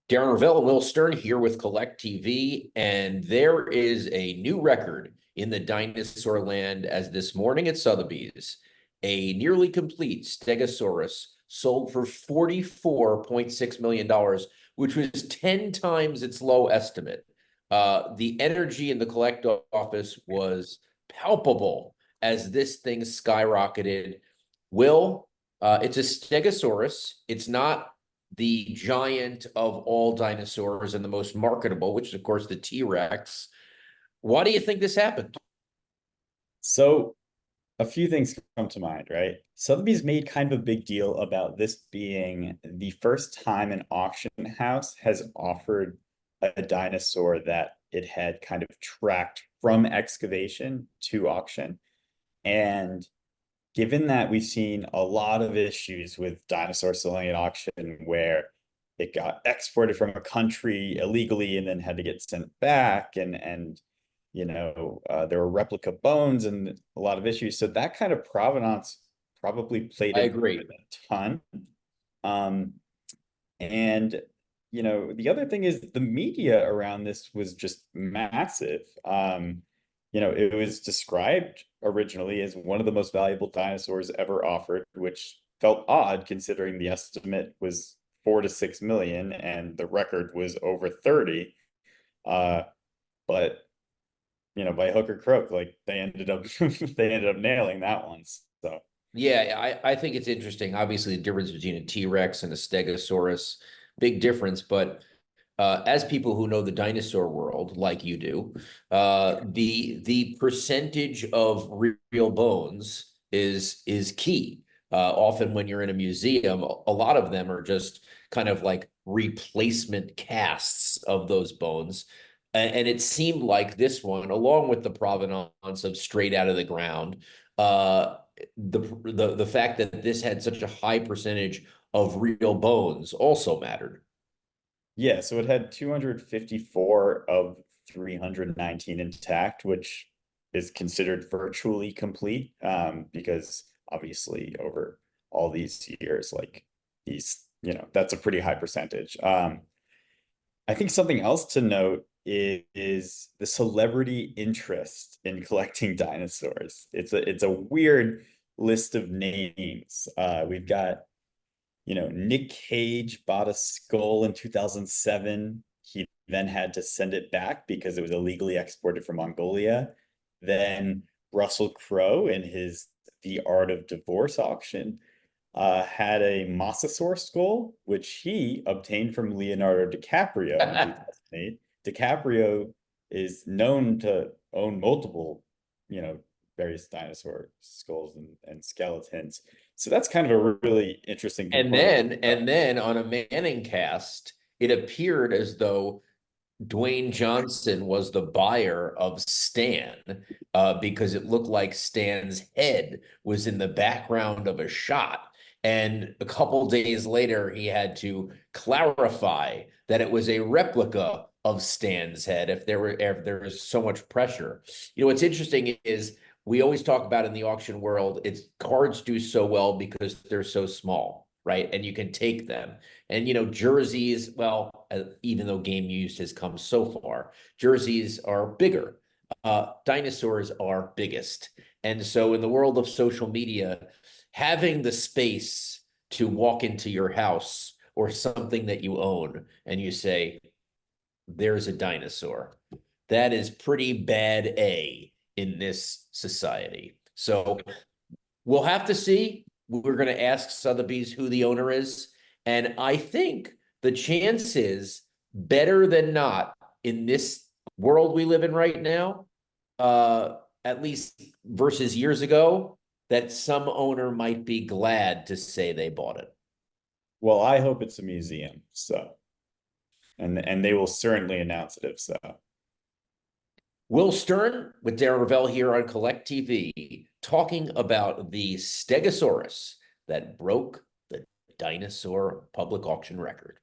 Darren Rovell and Will Stern here with Collect TV, and there is a new record in the dinosaur land as this morning at Sotheby's. A nearly complete stegosaurus sold for $44.6 million, which was 10 times its low estimate. The energy in the Collect office was palpable as this thing skyrocketed. Will, it's a stegosaurus. It's not the giant of all dinosaurs and the most marketable, which is, of course, the T-Rex. Why do you think this happened? So a few things come to mind, right? Sotheby's made kind of a big deal about this being the first time an auction house has offered a dinosaur that it had kind of tracked from excavation to auction. And given that we've seen a lot of issues with dinosaurs selling at auction where it got exported from a country illegally and then had to get sent back and there were replica bones and a lot of issues. So that kind of provenance probably played I into agree. it a ton. Um, and the other thing is the media around this was just massive. It was described originally as one of the most valuable dinosaurs ever offered, which felt odd considering the estimate was 4 to 6 million and the record was over 30. But by hook or crook, like they ended up they ended up nailing that one. So Yeah, I think it's interesting. Obviously, the difference between a T-Rex and a Stegosaurus, big difference. But as people who know the dinosaur world, like you do, the percentage of real bones is key. Often, when you're in a museum, a lot of them are just kind of like replacement casts of those bones. And it seemed like this one, along with the provenance of straight out of the ground, uh, the fact that this had such a high percentage of real bones also mattered. yeah, so it had 254 of 319 intact, which is considered virtually complete, because obviously over all these years, like that's a pretty high percentage. I think something else to note is the celebrity interest in collecting dinosaurs. It's a weird list of names. We've got Nick Cage bought a skull in 2007. He then had to send it back because it was illegally exported from Mongolia. Then Russell Crowe in his The Art of Divorce auction had a mosasaur skull, which he obtained from Leonardo DiCaprio in 2008. DiCaprio is known to own multiple, various dinosaur skulls and skeletons. So that's kind of a really interesting And component. then, and then on a Manning cast, it appeared as though Dwayne Johnson was the buyer of Stan, because it looked like Stan's head was in the background of a shot. And a couple days later, he had to clarify that it was a replica of Stan's head if there was so much pressure. What's interesting is we always talk about in the auction world, it's cards do so well because they're so small, right? And you can take them. And jerseys, well, even though game used has come so far, jerseys are bigger. Dinosaurs are biggest. And so in the world of social media, having the space to walk into your house or something that you own and you say, there's a dinosaur, that is pretty bad A in this society. So we'll have to see. We're going to ask Sotheby's who the owner is. And I think the chance is better than not in this world we live in right now, at least versus years ago, that some owner might be glad to say they bought it. Well, I hope it's a museum, so and they will certainly announce it if so. Will Stern with Darren Rovell here on Collect TV, talking about the Stegosaurus that broke the dinosaur public auction record.